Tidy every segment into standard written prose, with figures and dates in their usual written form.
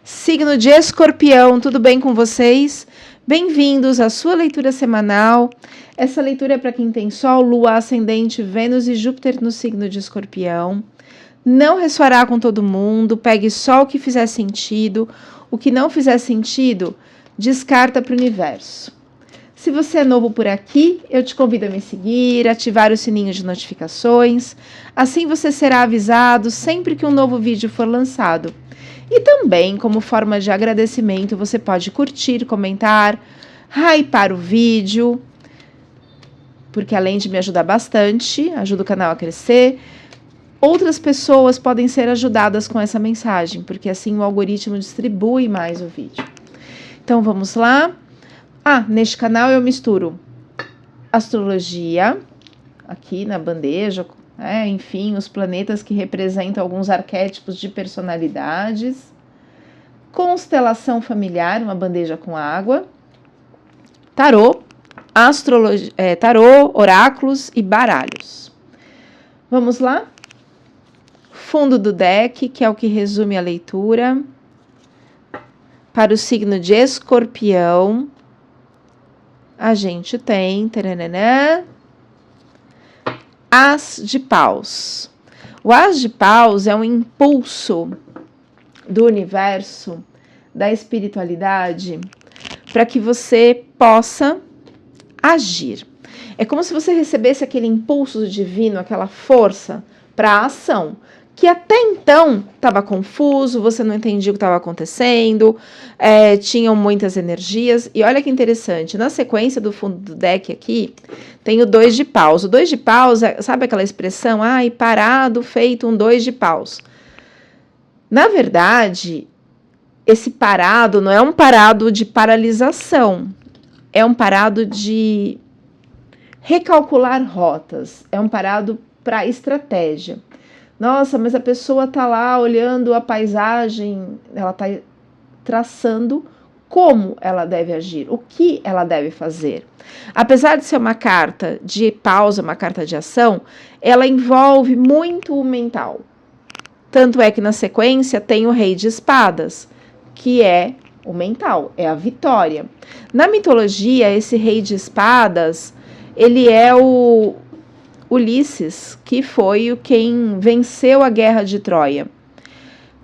Signo de Escorpião, tudo bem com vocês? Bem-vindos à sua leitura semanal. Essa leitura é para quem tem Sol, Lua, Ascendente, Vênus e Júpiter no signo de Escorpião. Não ressoará com todo mundo, pegue só o que fizer sentido. O que não fizer sentido, descarta para o universo. Se você é novo por aqui, eu te convido a me seguir, ativar o sininho de notificações. Assim você será avisado sempre que um novo vídeo for lançado. E também, como forma de agradecimento, você pode curtir, comentar, hypar o vídeo, porque além de me ajudar bastante, ajuda o canal a crescer, outras pessoas podem ser ajudadas com essa mensagem, porque assim o algoritmo distribui mais o vídeo. Então vamos lá. Neste canal eu misturo astrologia, aqui na bandeja, enfim, os planetas que representam alguns arquétipos de personalidades, constelação familiar, uma bandeja com água, tarô, tarô, oráculos e baralhos. Vamos lá? Fundo do deck, que é o que resume a leitura. Para o signo de Escorpião, a gente tem As de Paus. O As de Paus é um impulso do universo, da espiritualidade, para que você possa agir. É como se você recebesse aquele impulso divino, aquela força para a ação, que até então estava confuso, você não entendia o que estava acontecendo, tinham muitas energias. E olha que interessante, na sequência do fundo do deck aqui, tem o 2 de paus. O 2 de paus, sabe aquela expressão, parado, feito um 2 de paus. Na verdade, esse parado não é um parado de paralisação, é um parado de recalcular rotas, é um parado para estratégia. Nossa, mas a pessoa está lá olhando a paisagem, ela está traçando como ela deve agir, o que ela deve fazer. Apesar de ser uma carta de pausa, uma carta de ação, ela envolve muito o mental. Tanto é que na sequência tem o Rei de Espadas, que é o mental, é a vitória. Na mitologia, esse Rei de Espadas, ele é o Ulisses, que foi quem venceu a guerra de Troia.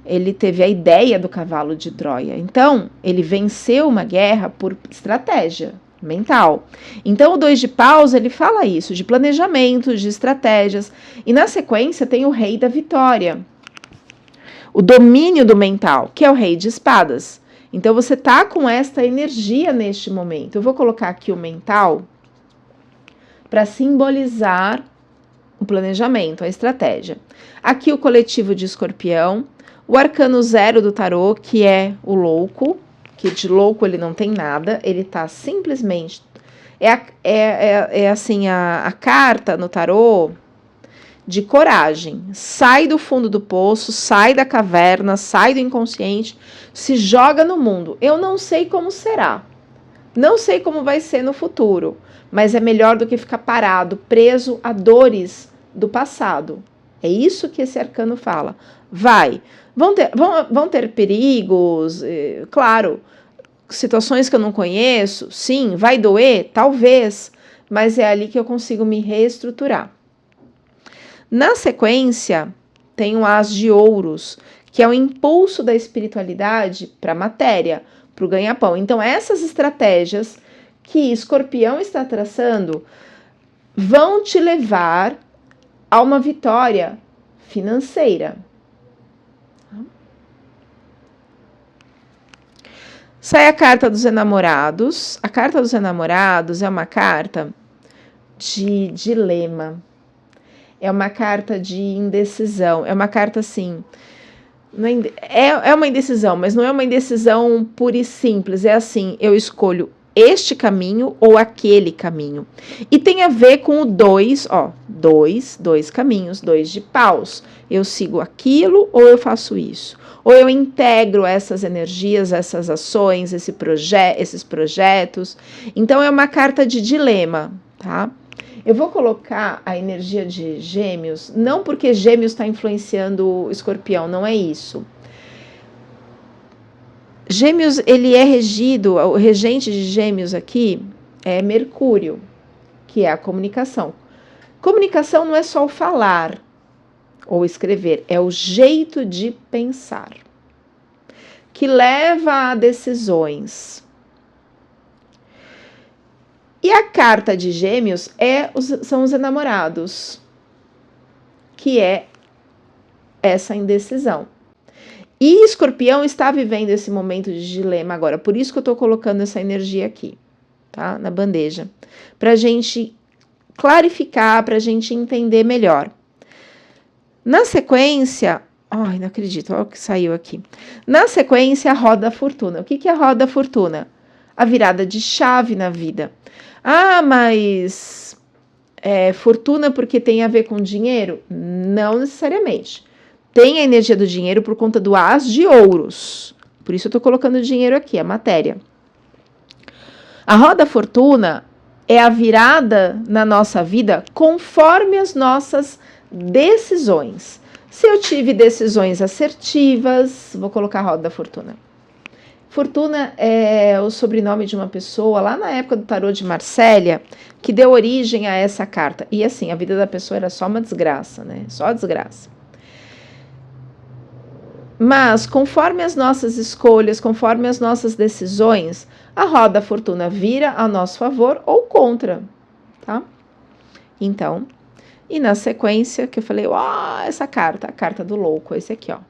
Ele teve a ideia do cavalo de Troia. Então, ele venceu uma guerra por estratégia mental. Então, o 2 de paus, ele fala isso, de planejamento, de estratégias. E na sequência tem o Rei da Vitória, o domínio do mental, que é o Rei de Espadas. Então, você tá com esta energia neste momento. Eu vou colocar aqui o mental para simbolizar o planejamento, a estratégia. Aqui o coletivo de Escorpião, o arcano 0 do tarô, que é o louco, que de louco ele não tem nada, ele tá simplesmente... assim, a carta no tarô de coragem. Sai do fundo do poço, sai da caverna, sai do inconsciente, se joga no mundo. Eu não sei como será, não sei como vai ser no futuro, mas é melhor do que ficar parado, preso a dores do passado. É isso que esse arcano fala. Vão ter perigos, claro, situações que eu não conheço, sim, vai doer, talvez, mas é ali que eu consigo me reestruturar. Na sequência, tem o As de Ouros, que é o impulso da espiritualidade para a matéria, para o ganha-pão. Então, essas estratégias que Escorpião está traçando vão te levar a uma vitória financeira. Sai a carta dos enamorados. A carta dos enamorados é uma carta de dilema. É uma carta de indecisão. É uma carta assim... É uma indecisão, mas não é uma indecisão pura e simples. É assim, eu escolho este caminho ou aquele caminho. E tem a ver com o 2, dois caminhos, 2 de paus. Eu sigo aquilo ou eu faço isso? Ou eu integro essas energias, essas ações, esses projetos. Então, é uma carta de dilema, tá? Eu vou colocar a energia de Gêmeos, não porque Gêmeos está influenciando o Escorpião, não é isso. Gêmeos, ele é regido, o regente de Gêmeos aqui é Mercúrio, que é a comunicação. Comunicação não é só o falar ou escrever, é o jeito de pensar, que leva a decisões. E a carta de Gêmeos são os enamorados, que é essa indecisão. E Escorpião está vivendo esse momento de dilema agora, por isso que eu estou colocando essa energia aqui, tá? Na bandeja, para a gente clarificar, para a gente entender melhor. Na sequência, ai, não acredito, olha o que saiu aqui. Na sequência, a roda da fortuna. O que é a roda da fortuna? A virada de chave na vida. Ah, mas fortuna porque tem a ver com dinheiro? Não necessariamente. Tem a energia do dinheiro por conta do as de ouros. Por isso eu estou colocando dinheiro aqui, a matéria. A roda da fortuna é a virada na nossa vida conforme as nossas decisões. Se eu tive decisões assertivas, vou colocar a roda da fortuna. Fortuna é o sobrenome de uma pessoa lá na época do tarô de Marsella que deu origem a essa carta. E assim, a vida da pessoa era só uma desgraça, né? Só desgraça. Mas conforme as nossas escolhas, conforme as nossas decisões, a roda da fortuna vira a nosso favor ou contra, tá? Então, e na sequência que eu falei, essa carta, a carta do louco, esse aqui, ó.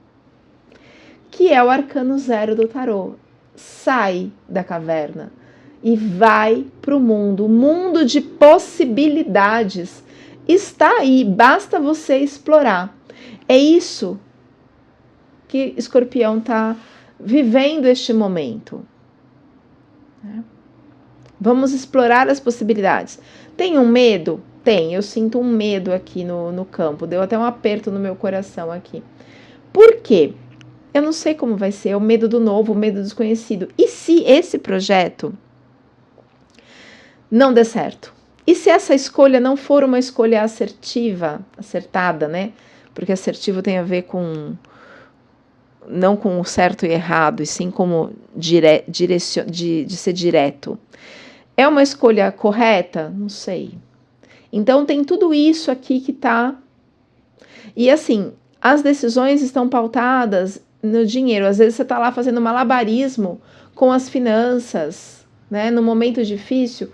Que é o arcano 0 do tarô. Sai da caverna e vai para o mundo de possibilidades. Está aí, basta você explorar. É isso que Escorpião está vivendo este momento. Vamos explorar as possibilidades. Tem um medo? Tem, eu sinto um medo aqui no campo. Deu até um aperto no meu coração aqui. Por quê? Eu não sei como vai ser, o medo do novo, o medo do desconhecido. E se esse projeto não der certo? E se essa escolha não for uma escolha assertiva, acertada, né? Porque assertivo tem a ver com não com o certo e errado, e sim como de ser direto. É uma escolha correta? Não sei. Então tem tudo isso aqui que tá... E assim, as decisões estão pautadas no dinheiro. Às vezes você tá lá fazendo malabarismo com as finanças, né? No momento difícil,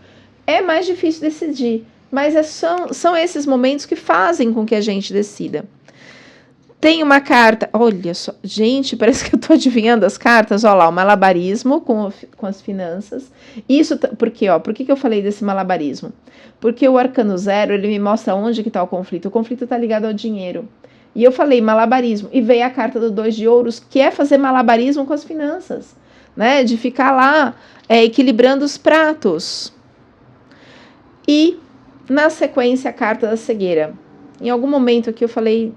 é mais difícil decidir. Mas são esses momentos que fazem com que a gente decida. Tem uma carta, olha só, gente, parece que eu tô adivinhando as cartas, olha lá, o malabarismo com as finanças. Isso, porque, por que eu falei desse malabarismo? Porque o arcano 0, ele me mostra onde que tá o conflito tá ligado ao dinheiro. E eu falei malabarismo, e veio a carta do 2 de ouros, que é fazer malabarismo com as finanças, né, de ficar lá equilibrando os pratos. E, na sequência, a carta da cegueira. Em algum momento aqui eu falei...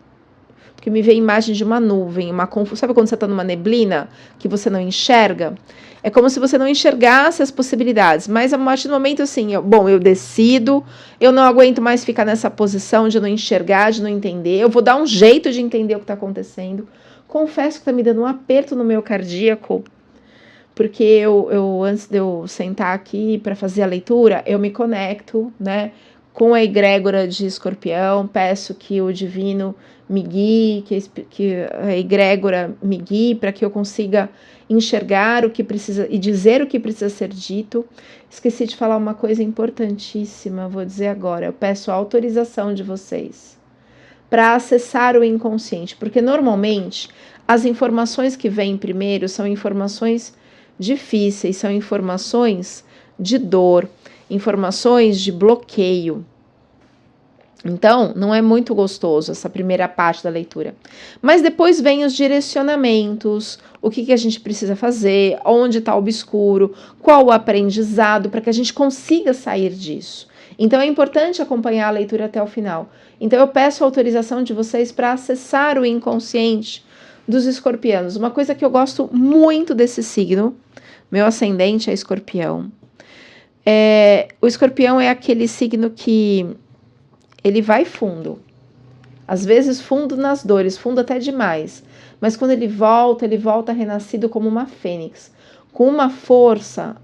Porque me veio a imagem de uma nuvem, uma confusão. Sabe quando você está numa neblina que você não enxerga? É como se você não enxergasse as possibilidades. Mas a partir do momento assim, eu decido, eu não aguento mais ficar nessa posição de não enxergar, de não entender. Eu vou dar um jeito de entender o que está acontecendo. Confesso que está me dando um aperto no meu cardíaco. Porque eu antes de eu sentar aqui para fazer a leitura, eu me conecto, né, com a egrégora de Escorpião, peço que o divino me guie, que a egrégora me guie para que eu consiga enxergar o que precisa e dizer o que precisa ser dito. Esqueci de falar uma coisa importantíssima, vou dizer agora. Eu peço a autorização de vocês para acessar o inconsciente, porque normalmente as informações que vêm primeiro são informações difíceis, são informações de dor, informações de bloqueio. Então, não é muito gostoso essa primeira parte da leitura. Mas depois vem os direcionamentos, o que a gente precisa fazer, onde está o obscuro, qual o aprendizado, para que a gente consiga sair disso. Então, é importante acompanhar a leitura até o final. Então, eu peço a autorização de vocês para acessar o inconsciente dos escorpianos. Uma coisa que eu gosto muito desse signo, meu ascendente é escorpião. O escorpião é aquele signo que ele vai fundo, às vezes fundo nas dores, fundo até demais, mas quando ele volta renascido como uma fênix, com uma força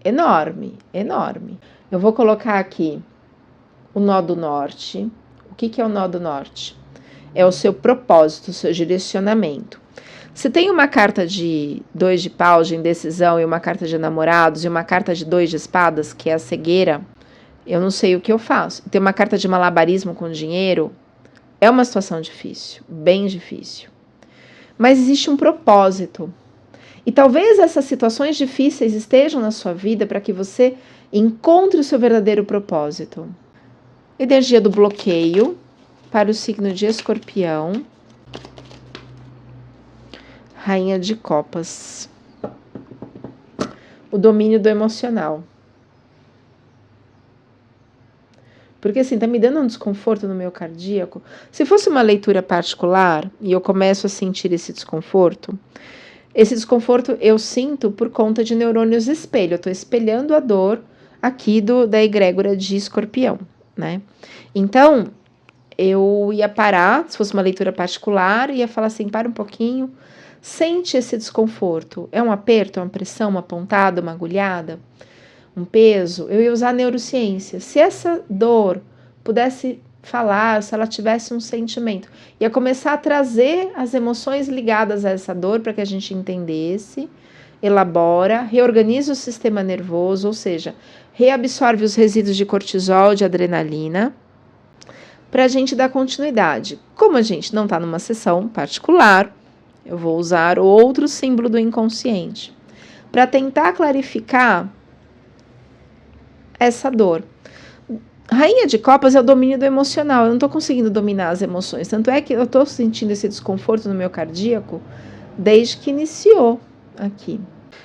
enorme, enorme. Eu vou colocar aqui o nó do norte. O que é o nó do norte? É o seu propósito, o seu direcionamento. Se tem uma carta de 2 de paus, de indecisão, e uma carta de namorados, e uma carta de 2 de espadas, que é a cegueira, eu não sei o que eu faço. Tem uma carta de malabarismo com dinheiro, é uma situação difícil, bem difícil. Mas existe um propósito. E talvez essas situações difíceis estejam na sua vida para que você encontre o seu verdadeiro propósito. Energia do bloqueio para o signo de Escorpião. Rainha de Copas. O domínio do emocional. Porque assim, tá me dando um desconforto no meu cardíaco. Se fosse uma leitura particular e eu começo a sentir esse desconforto eu sinto por conta de neurônios espelho. Eu tô espelhando a dor aqui da egrégora de Escorpião, né? Então, eu ia parar, se fosse uma leitura particular, ia falar assim, para um pouquinho, sente esse desconforto. É um aperto, é uma pressão, uma pontada, uma agulhada, um peso? Eu ia usar a neurociência. Se essa dor pudesse falar, se ela tivesse um sentimento, ia começar a trazer as emoções ligadas a essa dor para que a gente entendesse, elabora, reorganiza o sistema nervoso, ou seja, reabsorve os resíduos de cortisol, de adrenalina, para a gente dar continuidade. Como a gente não está numa sessão particular, eu vou usar outro símbolo do inconsciente para tentar clarificar essa dor. Rainha de Copas é o domínio do emocional. Eu não estou conseguindo dominar as emoções. Tanto é que eu estou sentindo esse desconforto no meu cardíaco desde que iniciou aqui.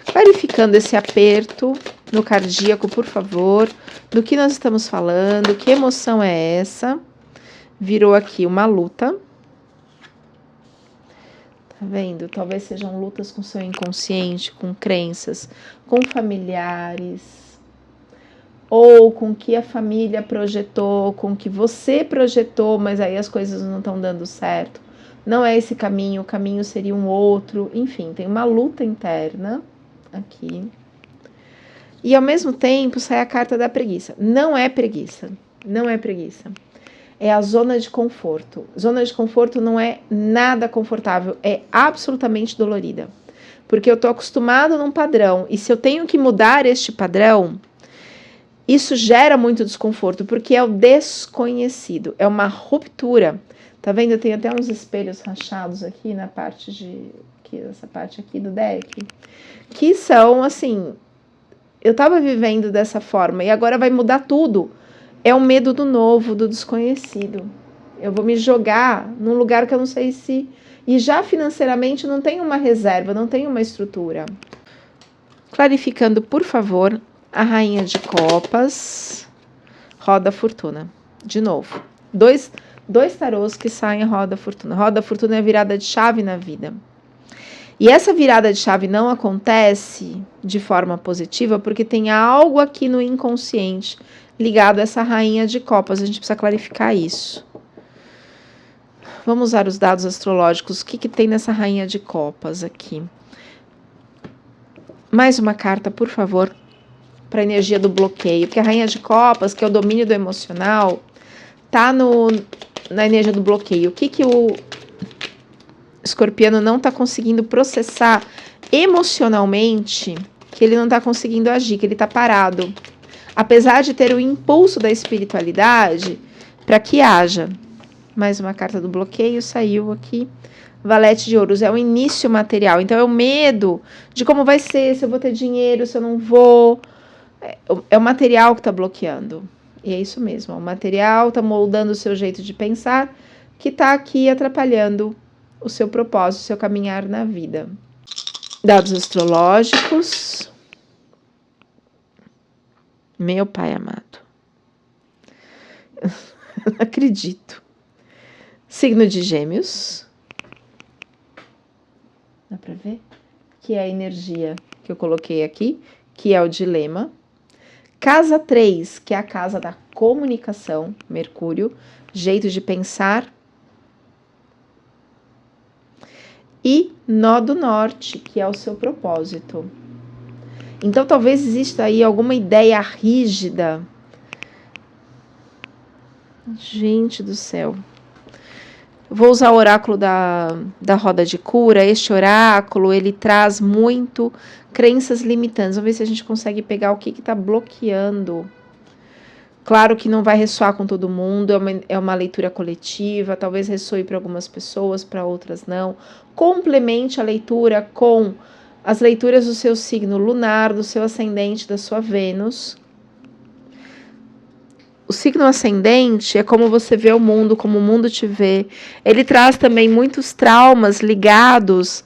Clarificando esse aperto no cardíaco, por favor, do que nós estamos falando, que emoção é essa? Virou aqui uma luta. Tá vendo? Talvez sejam lutas com seu inconsciente, com crenças, com familiares, ou com que a família projetou, com que você projetou, mas aí as coisas não estão dando certo. Não é esse caminho, o caminho seria um outro. Enfim, tem uma luta interna aqui. E ao mesmo tempo sai a carta da preguiça. Não é preguiça, não é preguiça. É a zona de conforto. Zona de conforto não é nada confortável, é absolutamente dolorida. Porque eu estou acostumado num padrão, e se eu tenho que mudar este padrão, isso gera muito desconforto, porque é o desconhecido, é uma ruptura. Tá vendo? Eu tenho até uns espelhos rachados aqui na parte essa parte aqui do deck, que são assim, eu tava vivendo dessa forma e agora vai mudar tudo. É o medo do novo, do desconhecido. Eu vou me jogar num lugar que eu não sei se... E já financeiramente não tem uma reserva, não tem uma estrutura. Clarificando, por favor, a Rainha de Copas, Roda Fortuna. De novo, dois tarôs que saem Roda Fortuna. Roda Fortuna é a virada de chave na vida. E essa virada de chave não acontece de forma positiva porque tem algo aqui no inconsciente ligado a essa Rainha de Copas. A gente precisa clarificar isso. Vamos usar os dados astrológicos. O que tem nessa Rainha de Copas aqui? Mais uma carta, por favor, para a energia do bloqueio, porque a Rainha de Copas, que é o domínio do emocional, tá na energia do bloqueio. O que o escorpiano não está conseguindo processar emocionalmente, que ele não está conseguindo agir, que ele está parado. Apesar de ter o impulso da espiritualidade para que haja. Mais uma carta do bloqueio saiu aqui. Valete de ouros é o início material. Então é o medo de como vai ser, se eu vou ter dinheiro, se eu não vou. É o material que está bloqueando. E é isso mesmo. O material está moldando o seu jeito de pensar, que está aqui atrapalhando o seu propósito, o seu caminhar na vida. Dados astrológicos. Meu pai amado. Eu não acredito. Signo de Gêmeos. Dá para ver? Que é a energia que eu coloquei aqui, que é o dilema. Casa 3, que é a casa da comunicação, Mercúrio, jeito de pensar. E nó do norte, que é o seu propósito. Então, talvez exista aí alguma ideia rígida. Gente do céu. Vou usar o oráculo da roda de cura. Este oráculo, ele traz muito crenças limitantes. Vamos ver se a gente consegue pegar o que está bloqueando. Claro que não vai ressoar com todo mundo, é uma leitura coletiva, talvez ressoe para algumas pessoas, para outras não. Complemente a leitura com as leituras do seu signo lunar, do seu ascendente, da sua Vênus. O signo ascendente é como você vê o mundo, como o mundo te vê. Ele traz também muitos traumas ligados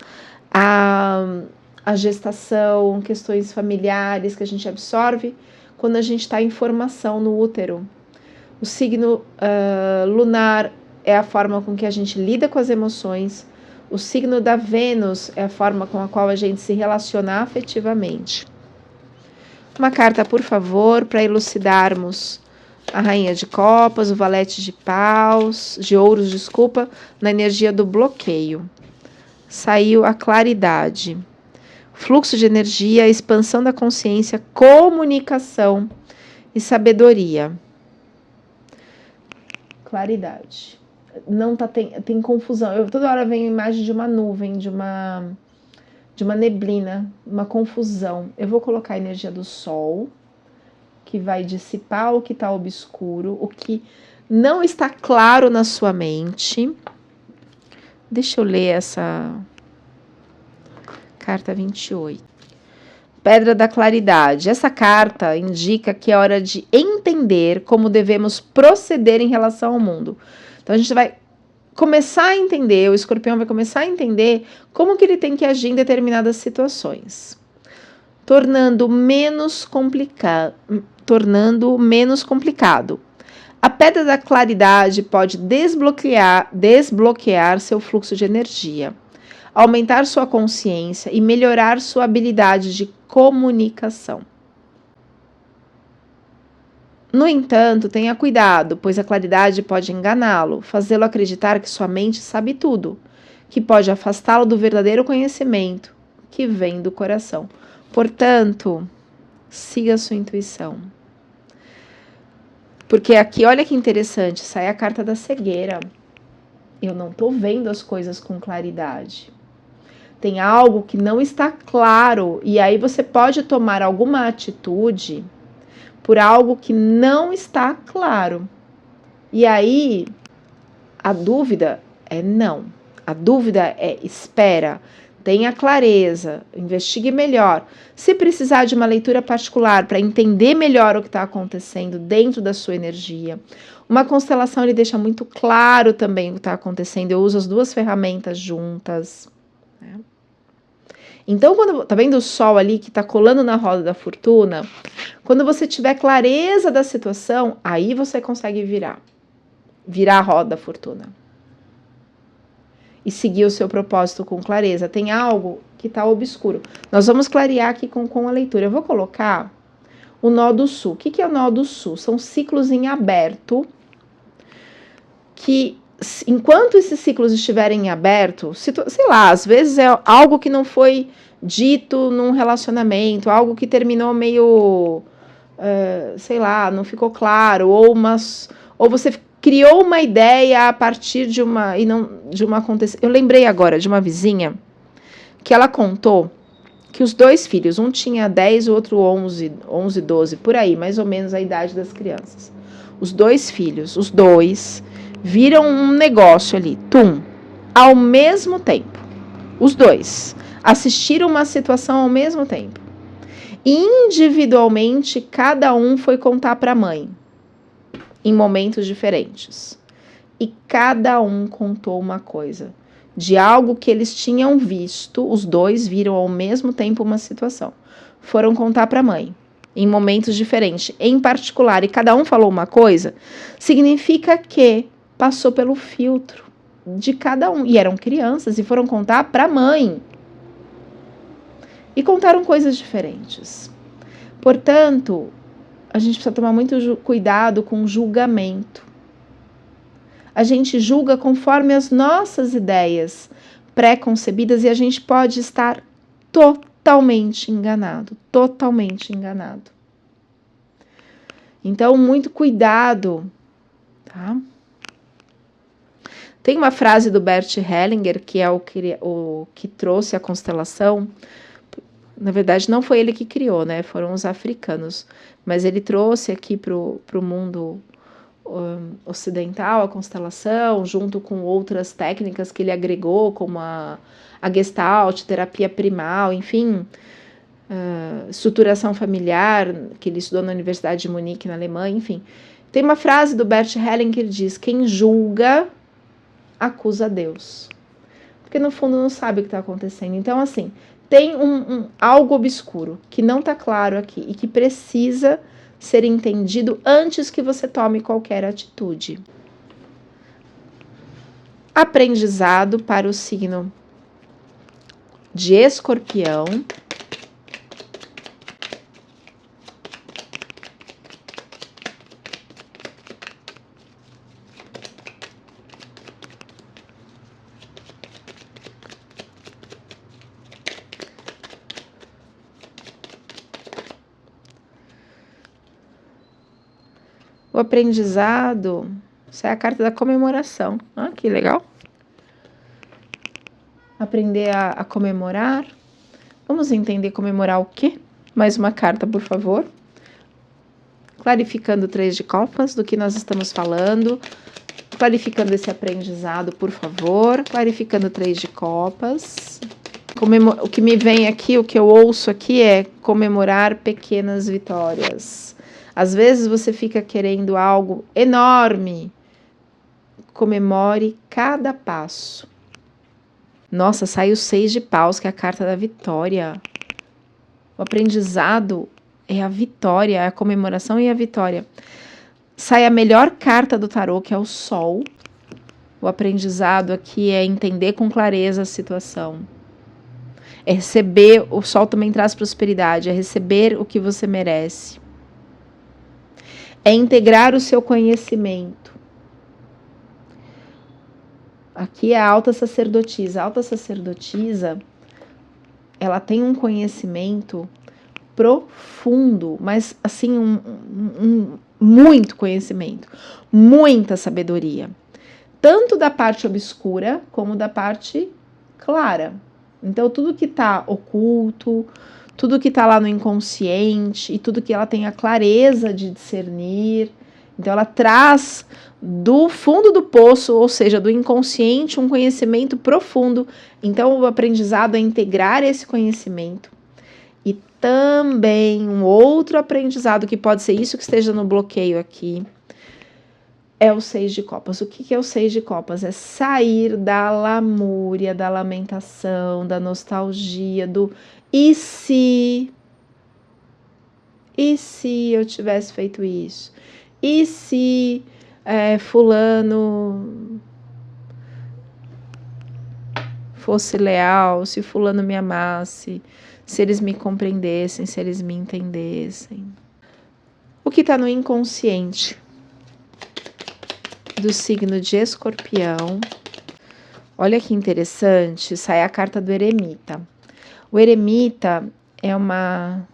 à gestação, questões familiares que a gente absorve quando a gente está em formação no útero. O signo lunar é a forma com que a gente lida com as emoções. O signo da Vênus é a forma com a qual a gente se relaciona afetivamente. Uma carta, por favor, para elucidarmos a Rainha de Copas, o Valete de Paus, de Ouros, desculpa, na energia do bloqueio. Saiu a claridade. Fluxo de energia, expansão da consciência, comunicação e sabedoria. Claridade. Não tá, tem confusão. Toda hora vem a imagem de uma nuvem, de uma neblina, uma confusão. Eu vou colocar a energia do Sol, que vai dissipar o que está obscuro, o que não está claro na sua mente. Deixa eu ler essa carta 28. Pedra da Claridade. Essa carta indica que é hora de entender como devemos proceder em relação ao mundo. Então a gente vai começar a entender, o escorpião vai começar a entender como que ele tem que agir em determinadas situações, tornando menos complicado. A Pedra da Claridade pode desbloquear seu fluxo de energia, aumentar sua consciência e melhorar sua habilidade de comunicação. No entanto, tenha cuidado, pois a claridade pode enganá-lo, fazê-lo acreditar que sua mente sabe tudo, que pode afastá-lo do verdadeiro conhecimento que vem do coração. Portanto, siga a sua intuição. Porque aqui, olha que interessante, sai a carta da cegueira. Eu não estou vendo as coisas com claridade. Tem algo que não está claro, e aí você pode tomar alguma atitude por algo que não está claro. E aí, a dúvida é não. A dúvida é espera, tenha clareza, investigue melhor. Se precisar de uma leitura particular para entender melhor o que está acontecendo dentro da sua energia, uma constelação ele deixa muito claro também o que está acontecendo. Eu uso as duas ferramentas juntas, né? Então, quando tá vendo o Sol ali que está colando na roda da fortuna, quando você tiver clareza da situação, aí você consegue virar a roda da fortuna e seguir o seu propósito com clareza. Tem algo que está obscuro. Nós vamos clarear aqui com a leitura. Eu vou colocar o nó do sul. O que é o nó do sul? São ciclos em aberto que, enquanto esses ciclos estiverem em aberto, sei lá, às vezes é algo que não foi dito num relacionamento, algo que terminou meio, sei lá, não ficou claro, ou você criou uma ideia a partir de uma acontecimento. Eu lembrei agora de uma vizinha que ela contou que os dois filhos, um tinha 10, o outro 11, 12, por aí, mais ou menos a idade das crianças. Os dois filhos, viram um negócio ali, ao mesmo tempo. Os dois assistiram uma situação ao mesmo tempo. Individualmente, cada um foi contar para a mãe, em momentos diferentes. E cada um contou uma coisa, de algo que eles tinham visto, os dois viram ao mesmo tempo uma situação. Foram contar para a mãe, em momentos diferentes, em particular, e cada um falou uma coisa, significa que passou pelo filtro de cada um. E eram crianças e foram contar para a mãe. E contaram coisas diferentes. Portanto, a gente precisa tomar muito cuidado com o julgamento. A gente julga conforme as nossas ideias pré-concebidas e a gente pode estar totalmente enganado, totalmente enganado. Então, muito cuidado, tá? Tem uma frase do Bert Hellinger, que é o que trouxe a constelação. Na verdade, não foi ele que criou, né? Foram os africanos. Mas ele trouxe aqui para o mundo ocidental a constelação, junto com outras técnicas que ele agregou, como a Gestalt, terapia primal, enfim, estruturação familiar, que ele estudou na Universidade de Munique, na Alemanha, enfim. Tem uma frase do Bert Hellinger que diz: quem julga acusa Deus, porque no fundo não sabe o que está acontecendo. Então, assim, tem algo obscuro que não está claro aqui e que precisa ser entendido antes que você tome qualquer atitude. Aprendizado para o signo de Escorpião. O aprendizado, essa é a carta da comemoração. Ah, que legal. Aprender a comemorar. Vamos entender comemorar o quê? Mais uma carta, por favor. Clarificando o 3 de copas, do que nós estamos falando. Clarificando esse aprendizado, por favor. Clarificando o 3 de copas. O que me vem aqui, o que eu ouço aqui é comemorar pequenas vitórias. Às vezes você fica querendo algo enorme. Comemore cada passo. Nossa, sai o 6 de paus, que é a carta da vitória. O aprendizado é a vitória, é a comemoração e a vitória. Sai a melhor carta do tarô, que é o Sol. O aprendizado aqui é entender com clareza a situação. É receber, o Sol também traz prosperidade, é receber o que você merece. É integrar o seu conhecimento. Aqui é a alta sacerdotisa. A alta sacerdotisa, ela tem um conhecimento profundo, mas assim, muito conhecimento, muita sabedoria. Tanto da parte obscura, como da parte clara. Então, tudo que está oculto, tudo que está lá no inconsciente, e tudo que ela tem a clareza de discernir. Então, ela traz do fundo do poço, ou seja, do inconsciente, um conhecimento profundo. Então, o aprendizado é integrar esse conhecimento. E também um outro aprendizado, que pode ser isso que esteja no bloqueio aqui, é o 6 de copas. O que é o 6 de copas? É sair da lamúria, da lamentação, da nostalgia, do e se eu tivesse feito isso? E se fulano fosse leal, se fulano me amasse, se eles me compreendessem, se eles me entendessem. O que está no inconsciente do signo de Escorpião. Olha que interessante, sai a carta do eremita. O eremita é uma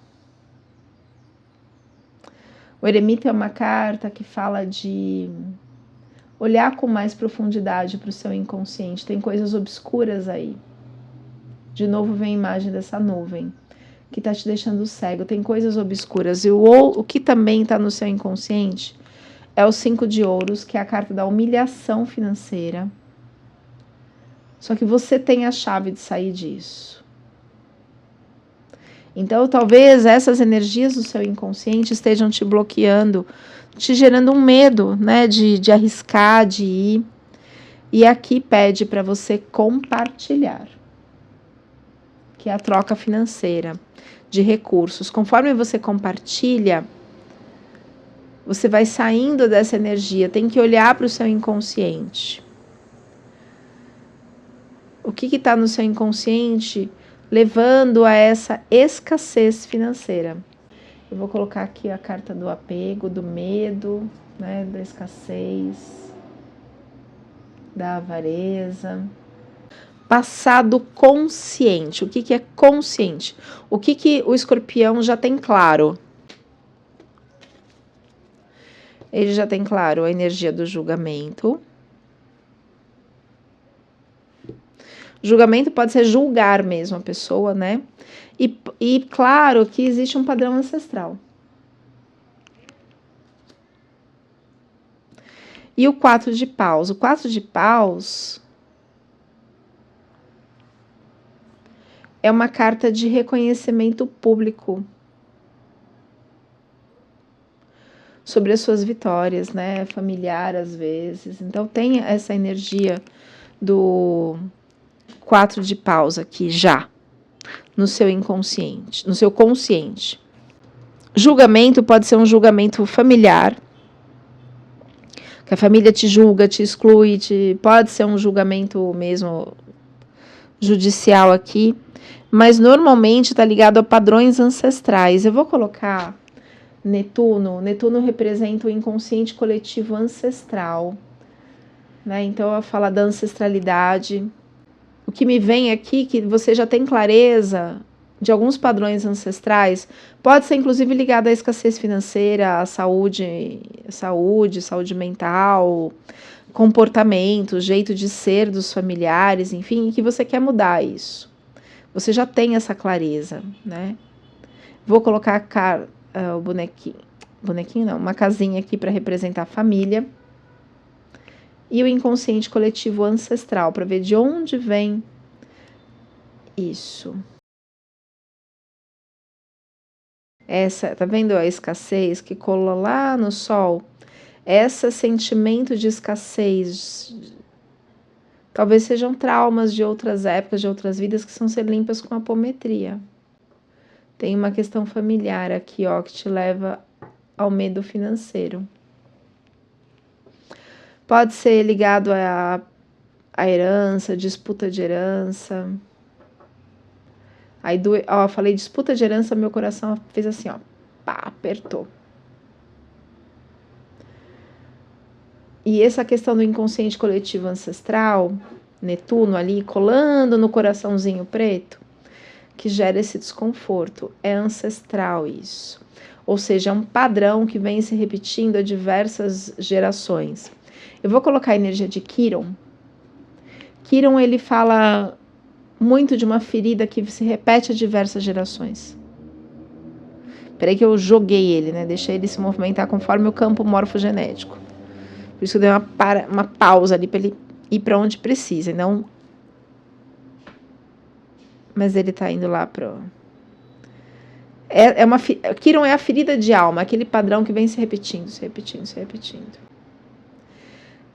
carta que fala de olhar com mais profundidade para o seu inconsciente. Tem coisas obscuras aí. De novo vem a imagem dessa nuvem que está te deixando cego. Tem coisas obscuras. E o que também está no seu inconsciente é o 5 de ouros, que é a carta da humilhação financeira. Só que você tem a chave de sair disso. Então, talvez essas energias do seu inconsciente estejam te bloqueando, te gerando um medo, né, de arriscar, de ir. E aqui pede para você compartilhar, que é a troca financeira de recursos. Conforme você compartilha, você vai saindo dessa energia. Tem que olhar para o seu inconsciente. O que está no seu inconsciente levando a essa escassez financeira? Eu vou colocar aqui a carta do apego, do medo, né, da escassez, da avareza. passado consciente. O que é consciente? O que o escorpião já tem claro? Ele já tem claro a energia do julgamento. Julgamento pode ser julgar mesmo a pessoa, né? E claro que existe um padrão ancestral. E o 4 de paus? O 4 de paus é uma carta de reconhecimento público sobre as suas vitórias, né? Familiar às vezes. Então tem essa energia do 4 de paus aqui já no seu inconsciente, no seu consciente. Julgamento pode ser um julgamento familiar, que a família te julga, te exclui, pode ser um julgamento mesmo judicial aqui, mas normalmente está ligado a padrões ancestrais. Eu vou colocar Netuno. Netuno representa o inconsciente coletivo ancestral, né? Então ela fala da ancestralidade. O que me vem aqui, que você já tem clareza de alguns padrões ancestrais, pode ser inclusive ligado à escassez financeira, à saúde mental, comportamento, jeito de ser dos familiares, enfim, que você quer mudar isso. Você já tem essa clareza, né? Vou colocar o bonequinho não, uma casinha aqui para representar a família. E o inconsciente coletivo ancestral, para ver de onde vem isso. Essa, tá vendo a escassez que colou lá no sol? Esse sentimento de escassez, talvez sejam traumas de outras épocas, de outras vidas, que são ser limpas com apometria. Tem uma questão familiar aqui, ó, que te leva ao medo financeiro. Pode ser ligado à herança, disputa de herança. Aí, ó, falei disputa de herança, meu coração fez assim, ó, pá, apertou. E essa questão do inconsciente coletivo ancestral, Netuno ali colando no coraçãozinho preto, que gera esse desconforto. É ancestral isso. Ou seja, é um padrão que vem se repetindo a diversas gerações. Eu vou colocar a energia de Quiron. Quiron, ele fala muito de uma ferida que se repete a diversas gerações. Peraí que eu joguei ele, né? Deixei ele se movimentar conforme o campo morfogenético. Por isso eu dei uma pausa ali para ele ir para onde precisa, não. Mas ele tá indo lá pro. Quiron é a ferida de alma, aquele padrão que vem se repetindo, se repetindo, se repetindo.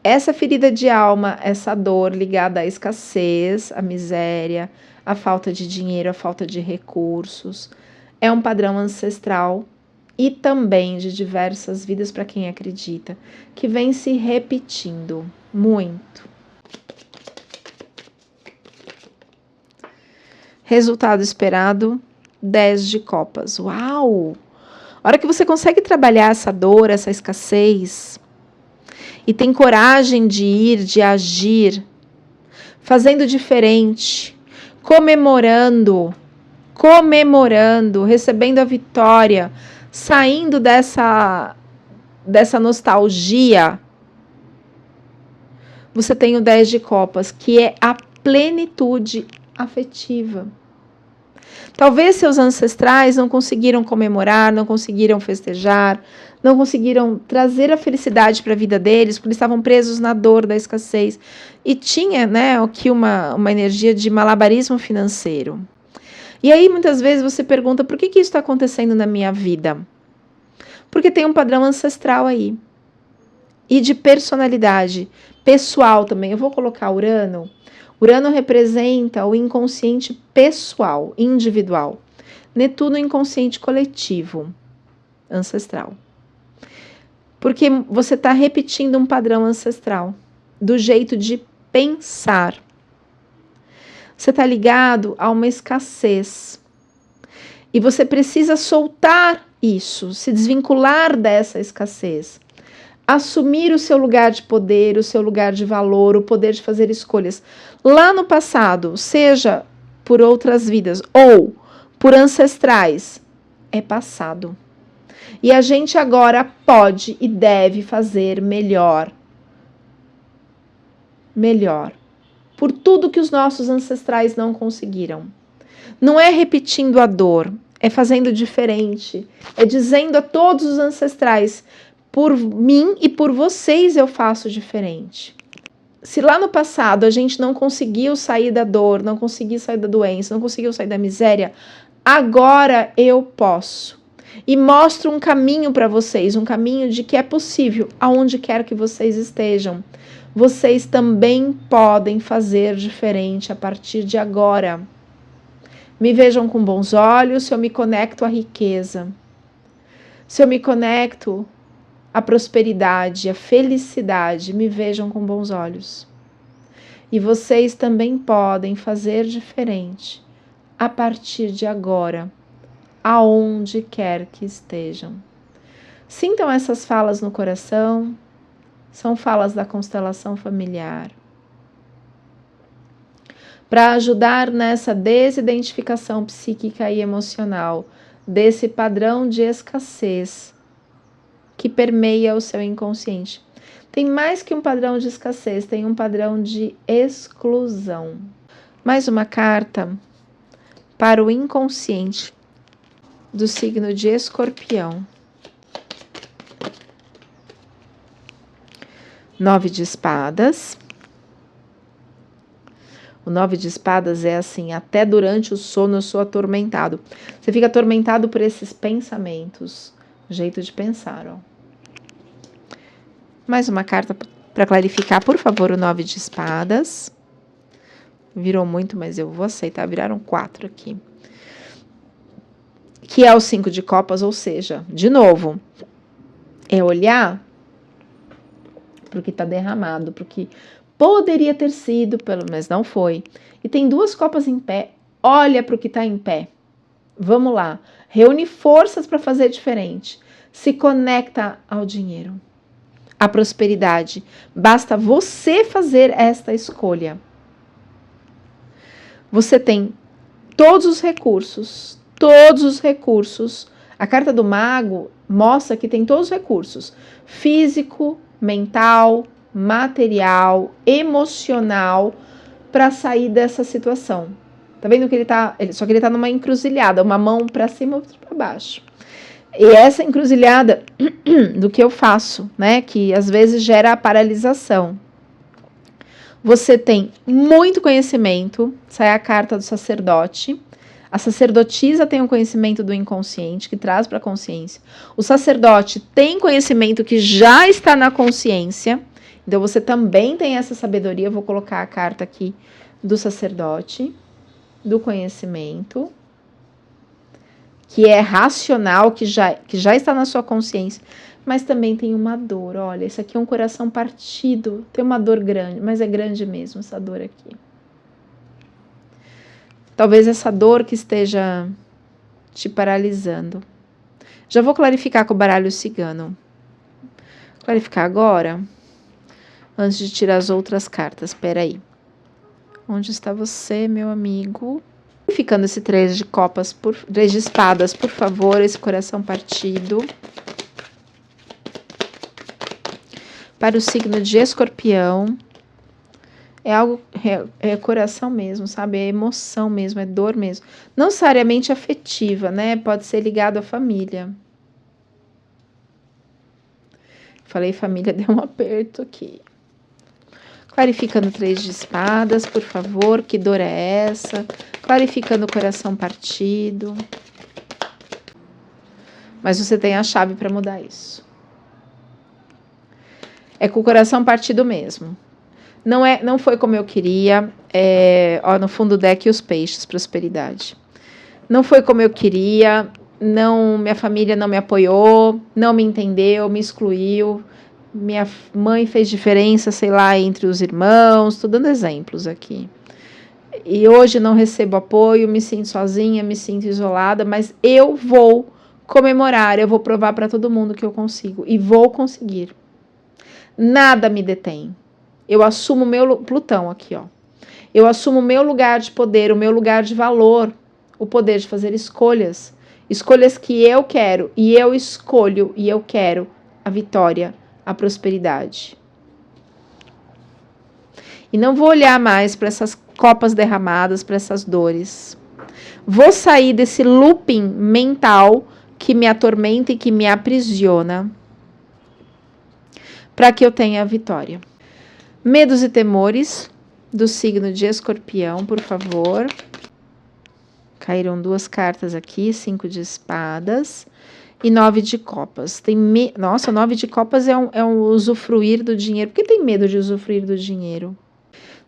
Essa ferida de alma, essa dor ligada à escassez, à miséria, à falta de dinheiro, à falta de recursos, é um padrão ancestral e também de diversas vidas para quem acredita, que vem se repetindo muito. Resultado esperado, 10 de copas. Uau! A hora que você consegue trabalhar essa dor, essa escassez, e tem coragem de ir, de agir, fazendo diferente, comemorando, recebendo a vitória, saindo dessa nostalgia, você tem o 10 de copas, que é a plenitude afetiva. Talvez seus ancestrais não conseguiram comemorar, não conseguiram festejar, não conseguiram trazer a felicidade para a vida deles, porque eles estavam presos na dor da escassez. E tinha, né, aqui uma energia de malabarismo financeiro. E aí, muitas vezes, você pergunta, por que isso está acontecendo na minha vida? Porque tem um padrão ancestral aí. E de personalidade pessoal também. Eu vou colocar Urano. Urano representa o inconsciente pessoal, individual. Netuno, inconsciente coletivo, ancestral. Porque você está repetindo um padrão ancestral, do jeito de pensar. Você está ligado a uma escassez. E você precisa soltar isso, se desvincular dessa escassez. assumir o seu lugar de poder, o seu lugar de valor, o poder de fazer escolhas. Lá no passado, seja por outras vidas ou por ancestrais, é passado. E a gente agora pode e deve fazer melhor. Melhor. Por tudo que os nossos ancestrais não conseguiram. Não é repetindo a dor, é fazendo diferente. É dizendo a todos os ancestrais, por mim e por vocês eu faço diferente. Se lá no passado a gente não conseguiu sair da dor, não conseguiu sair da doença, não conseguiu sair da miséria, agora eu posso. E mostro um caminho para vocês, um caminho de que é possível, aonde quer que vocês estejam. Vocês também podem fazer diferente a partir de agora. Me vejam com bons olhos se eu me conecto à riqueza, se eu me conecto à prosperidade, à felicidade, me vejam com bons olhos. E vocês também podem fazer diferente a partir de agora, aonde quer que estejam. Sintam essas falas no coração, são falas da constelação familiar. Para ajudar nessa desidentificação psíquica e emocional desse padrão de escassez que permeia o seu inconsciente. Tem mais que um padrão de escassez, tem um padrão de exclusão. Mais uma carta para o inconsciente do signo de Escorpião. 9 de espadas. O 9 de espadas é assim, até durante o sono eu sou atormentado. Você fica atormentado por esses pensamentos, jeito de pensar, ó. Mais uma carta para clarificar, por favor, o 9 de espadas. Virou muito, mas eu vou aceitar, viraram 4 aqui. Que é o 5 de copas, ou seja, de novo, é olhar para o que está derramado, para o que poderia ter sido, mas não foi. E tem 2 copas em pé, olha para o que está em pé. Vamos lá, reúne forças para fazer diferente. Se conecta ao dinheiro, à prosperidade. Basta você fazer esta escolha. Você tem todos os recursos. A carta do mago mostra que tem todos os recursos. Físico, mental, material, emocional, para sair dessa situação. Tá vendo que só que ele tá numa encruzilhada, uma mão para cima, outra para baixo. E essa encruzilhada do que eu faço, né, que às vezes gera a paralisação. Você tem muito conhecimento, sai a carta do sacerdote. A sacerdotisa tem um conhecimento do inconsciente, que traz para a consciência. O sacerdote tem conhecimento que já está na consciência. Então, você também tem essa sabedoria. Eu vou colocar a carta aqui do sacerdote, do conhecimento, que é racional, que já está na sua consciência. Mas também tem uma dor. Olha, isso aqui é um coração partido. Tem uma dor grande, mas é grande mesmo essa dor aqui. Talvez essa dor que esteja te paralisando. Já vou clarificar com o baralho cigano. Clarificar agora, antes de tirar as outras cartas. Espera aí. Onde está você, meu amigo? Ficando esse 3 de copas, 3 de espadas, por favor, esse coração partido. Para o signo de Escorpião. É algo, é coração mesmo, sabe? É emoção mesmo, é dor mesmo. Não necessariamente afetiva, né? Pode ser ligado à família. Falei família, deu um aperto aqui. Clarificando 3 de espadas, por favor. Que dor é essa? Clarificando o coração partido. Mas você tem a chave para mudar isso. É com o coração partido mesmo. Não foi como eu queria. No fundo do deck, os peixes, prosperidade. Não foi como eu queria. Minha família não me apoiou, não me entendeu, me excluiu. Minha mãe fez diferença, sei lá, entre os irmãos. Estou dando exemplos aqui. E hoje não recebo apoio, me sinto sozinha, me sinto isolada, mas eu vou comemorar, eu vou provar para todo mundo que eu consigo. E vou conseguir. Nada me detém. Eu assumo meu Plutão aqui, ó. Eu assumo o meu lugar de poder, o meu lugar de valor, o poder de fazer escolhas. Escolhas que eu quero, e eu escolho, e eu quero a vitória, a prosperidade. E não vou olhar mais para essas copas derramadas, para essas dores. Vou sair desse looping mental que me atormenta e que me aprisiona, para que eu tenha a vitória. Medos e temores do signo de Escorpião, por favor. Caíram 2 cartas aqui, 5 de espadas e 9 de copas. Nossa, 9 de copas é um usufruir do dinheiro. Por que tem medo de usufruir do dinheiro?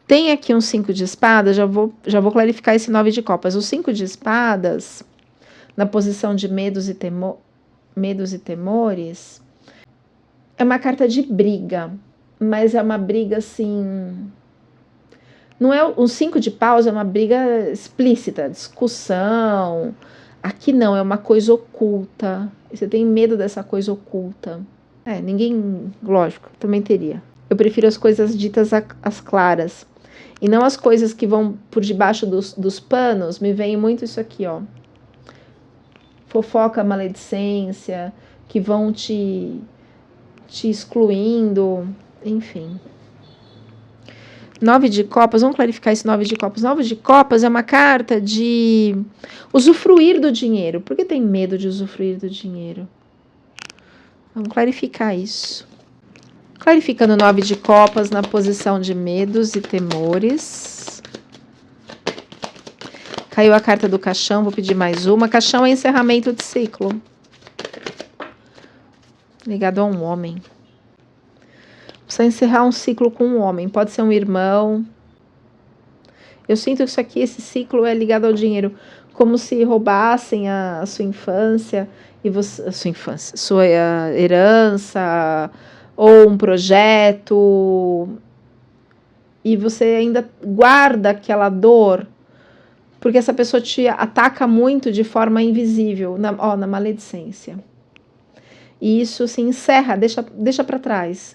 Tem aqui um 5 de espadas, já vou clarificar esse 9 de copas. O 5 de espadas, na posição de medos e temores, é uma carta de briga, mas é uma briga assim... Não é o 5 de paus, é uma briga explícita, discussão. Aqui não, é uma coisa oculta. Você tem medo dessa coisa oculta. Ninguém, lógico, também teria. Eu prefiro as coisas ditas às claras. E não as coisas que vão por debaixo dos panos. Me vem muito isso aqui, ó. Fofoca, maledicência, que vão te excluindo, enfim. 9 de copas, vamos clarificar esse 9 de copas. 9 de copas é uma carta de usufruir do dinheiro. Por que tem medo de usufruir do dinheiro? Vamos clarificar isso. Clarificando 9 de copas na posição de medos e temores. Caiu a carta do caixão, vou pedir mais uma. Caixão é encerramento de ciclo. Ligado a um homem. Precisa encerrar um ciclo com um homem. Pode ser um irmão. Eu sinto que isso aqui, esse ciclo é ligado ao dinheiro. Como se roubassem a sua infância, sua herança, ou um projeto, e você ainda guarda aquela dor, porque essa pessoa te ataca muito de forma invisível, na maledicência. E isso se encerra, deixa para trás,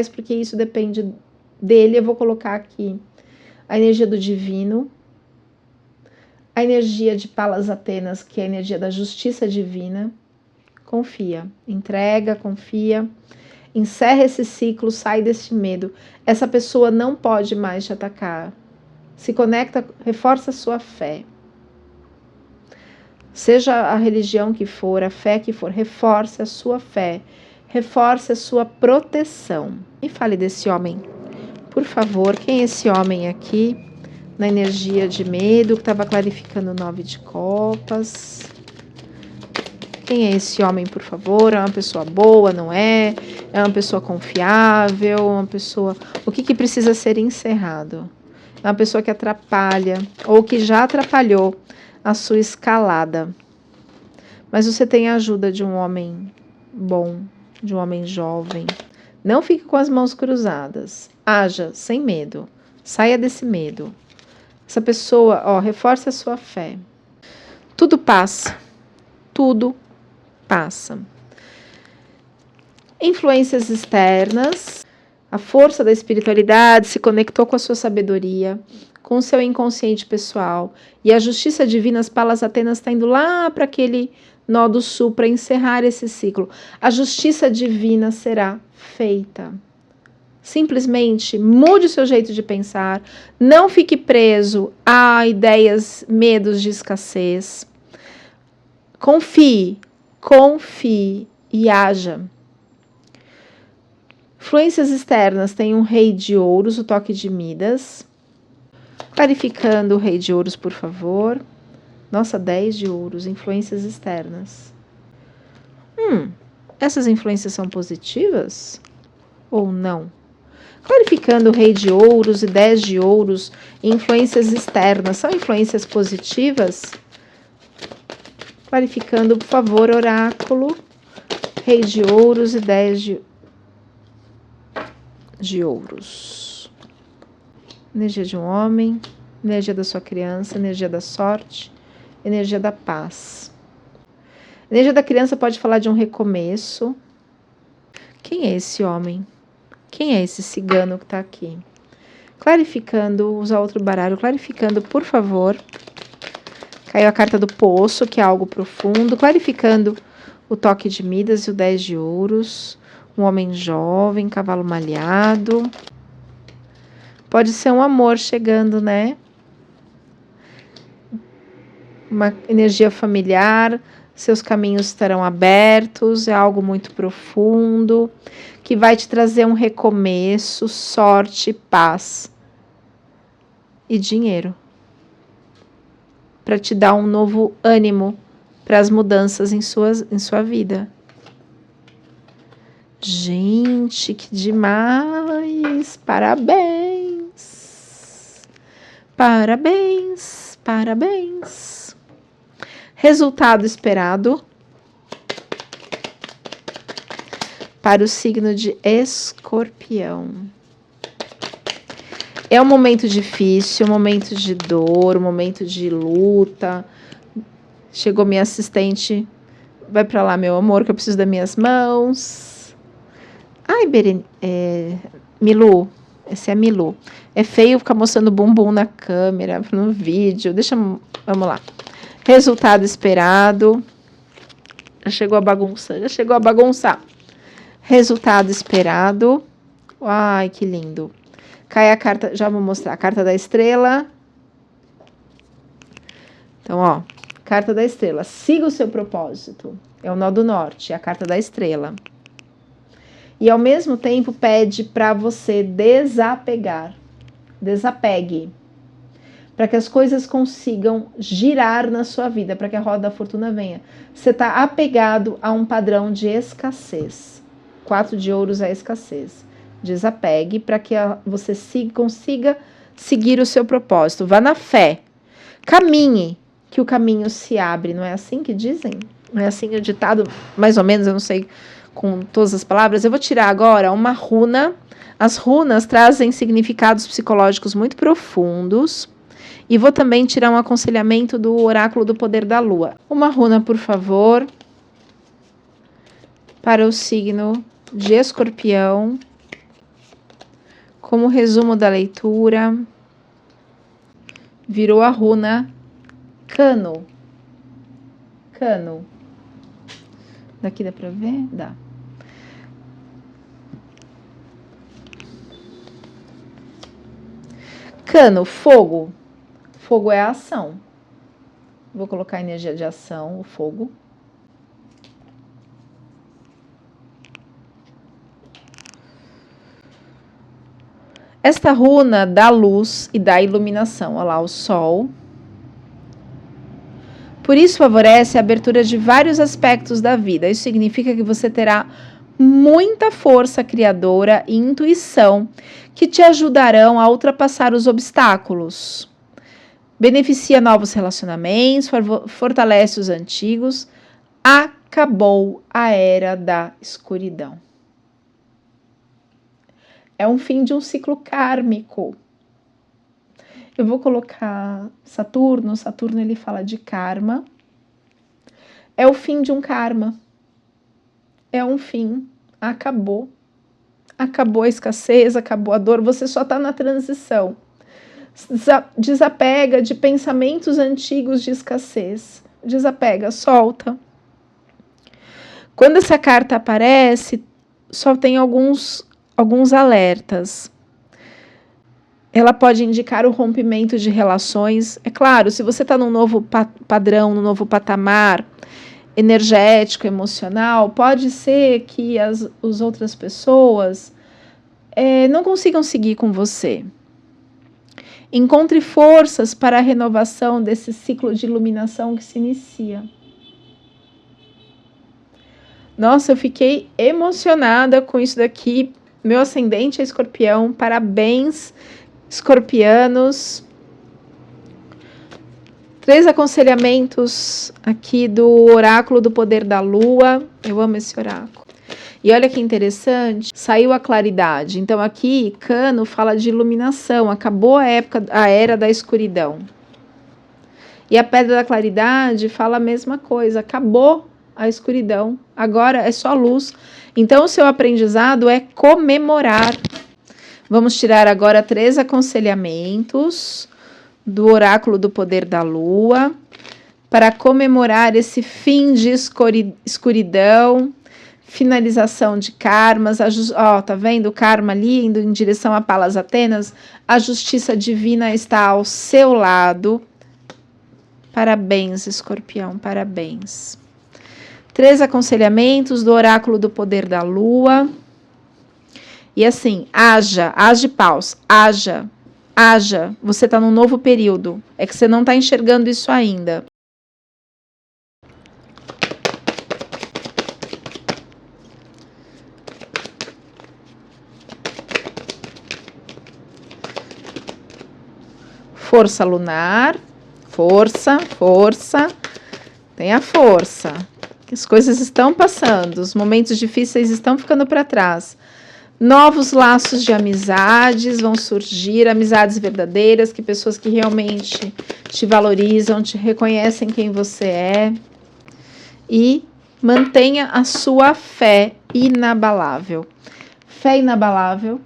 porque isso depende dele. Eu vou colocar aqui a energia do divino, a energia de Palas Atenas, que é a energia da justiça divina. Confia, entrega, confia, encerra esse ciclo, sai desse medo. Essa pessoa não pode mais te atacar. Se conecta, reforça a sua fé. Seja a religião que for, a fé que for, reforce a sua fé, reforce a sua proteção. E fale desse homem, por favor. Quem é esse homem aqui, na energia de medo, que estava clarificando 9 de copas? Quem é esse homem, por favor? É uma pessoa boa, não é? É uma pessoa confiável? Uma pessoa... O que precisa ser encerrado? É uma pessoa que atrapalha, ou que já atrapalhou a sua escalada. Mas você tem a ajuda de um homem bom, de um homem jovem. Não fique com as mãos cruzadas. Haja sem medo. Saia desse medo. Essa pessoa, reforce a sua fé. Tudo passa. Tudo passa. Influências externas. A força da espiritualidade se conectou com a sua sabedoria, com o seu inconsciente pessoal. E a justiça divina, as Palas Atenas, está indo lá para aquele nó do sul para encerrar esse ciclo. A justiça divina será feita. Simplesmente mude o seu jeito de pensar. Não fique preso a ideias, medos de escassez. Confie e haja. Influências externas, tem um rei de ouros, o toque de Midas. Clarificando o rei de ouros, por favor. Nossa, 10 de ouros, influências externas. Essas influências são positivas ou não? Clarificando o rei de ouros e 10 de ouros, influências externas, são influências positivas? Clarificando, por favor, oráculo, rei de ouros e 10 de ouros. Energia de um homem, energia da sua criança, energia da sorte, energia da paz. Energia da criança pode falar de um recomeço. Quem é esse homem? Quem é esse cigano que tá aqui? Clarificando, usar outro baralho, clarificando, por favor. Caiu a carta do poço, que é algo profundo, clarificando o toque de Midas e o 10 de ouros. Um homem jovem, cavalo malhado. Pode ser um amor chegando, né? Uma energia familiar, seus caminhos estarão abertos, é algo muito profundo, que vai te trazer um recomeço, sorte, paz e dinheiro. Para te dar um novo ânimo para as mudanças em sua vida. Gente, que demais! Parabéns! Parabéns! Parabéns! Resultado esperado para o signo de Escorpião. É um momento difícil, um momento de dor, um momento de luta. Chegou minha assistente. Vai pra lá, meu amor, que eu preciso das minhas mãos. Ai, Milu. Esse é Milu. É feio ficar mostrando bumbum na câmera, no vídeo. Vamos lá. Resultado esperado. Já chegou a bagunçar. Resultado esperado. Ai, que lindo. Cai a carta, já vou mostrar a carta da estrela. Então, ó, carta da estrela. Siga o seu propósito. É o nó do norte, é a carta da estrela. E ao mesmo tempo pede para você desapegar. Desapegue. Para que as coisas consigam girar na sua vida, para que a roda da fortuna venha. Você está apegado a um padrão de escassez. 4 de ouros é escassez. Desapegue para que você consiga seguir o seu propósito. Vá na fé. Caminhe, que o caminho se abre. Não é assim que dizem? Não é assim o ditado? Mais ou menos, eu não sei com todas as palavras. Eu vou tirar agora uma runa. As runas trazem significados psicológicos muito profundos. E vou também tirar um aconselhamento do oráculo do poder da lua. Uma runa, por favor, para o signo de Escorpião. Como resumo da leitura, virou a runa Cano. Cano. Daqui dá pra ver? Dá. Cano, fogo. Fogo é a ação. Vou colocar a energia de ação, o fogo. Esta runa dá luz e dá iluminação. Olha lá, o sol. Por isso favorece a abertura de vários aspectos da vida. Isso significa que você terá muita força criadora e intuição que te ajudarão a ultrapassar os obstáculos. Beneficia novos relacionamentos, fortalece os antigos. Acabou a era da escuridão. É um fim de um ciclo kármico. Eu vou colocar Saturno. Saturno, ele fala de karma. É o fim de um karma. É um fim. Acabou. Acabou a escassez, acabou a dor. Você só está na transição. Desapega de pensamentos antigos de escassez. Desapega, solta. Quando essa carta aparece, só tem alguns alertas. Ela pode indicar o rompimento de relações. É claro, se você está num novo padrão, num novo patamar energético, emocional, pode ser que as outras pessoas não consigam seguir com você. Encontre forças para a renovação desse ciclo de iluminação que se inicia. Nossa, eu fiquei emocionada com isso daqui. Meu ascendente é Escorpião. Parabéns, escorpianos. 3 aconselhamentos aqui do oráculo do poder da lua. Eu amo esse oráculo. E olha que interessante, saiu a claridade. Então aqui, Cano fala de iluminação. Acabou a era da escuridão. E a pedra da claridade fala a mesma coisa. Acabou a escuridão. Agora é só luz. Então, o seu aprendizado é comemorar. Vamos tirar agora 3 aconselhamentos do oráculo do poder da lua para comemorar esse fim de escuridão, finalização de karmas. Tá vendo o karma ali indo em direção a Palas Atenas? A justiça divina está ao seu lado. Parabéns, Escorpião, parabéns. 3 aconselhamentos do oráculo do poder da lua. E assim, age paus, haja. Você está num novo período. É que você não está enxergando isso ainda. Força lunar. Força. Tenha força. As coisas estão passando, os momentos difíceis estão ficando para trás. Novos laços de amizades vão surgir, amizades verdadeiras, que pessoas que realmente te valorizam, te reconhecem quem você é. E mantenha a sua fé inabalável. Fé inabalável.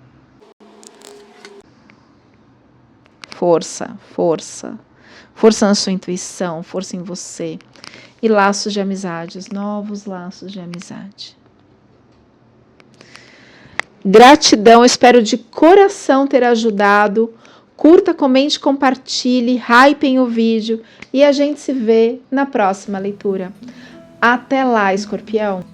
Força. Força na sua intuição, força em você. E laços de amizades, novos laços de amizade. Gratidão, espero de coração ter ajudado. Curta, comente, compartilhe, hypem o vídeo e a gente se vê na próxima leitura. Até lá, Escorpião!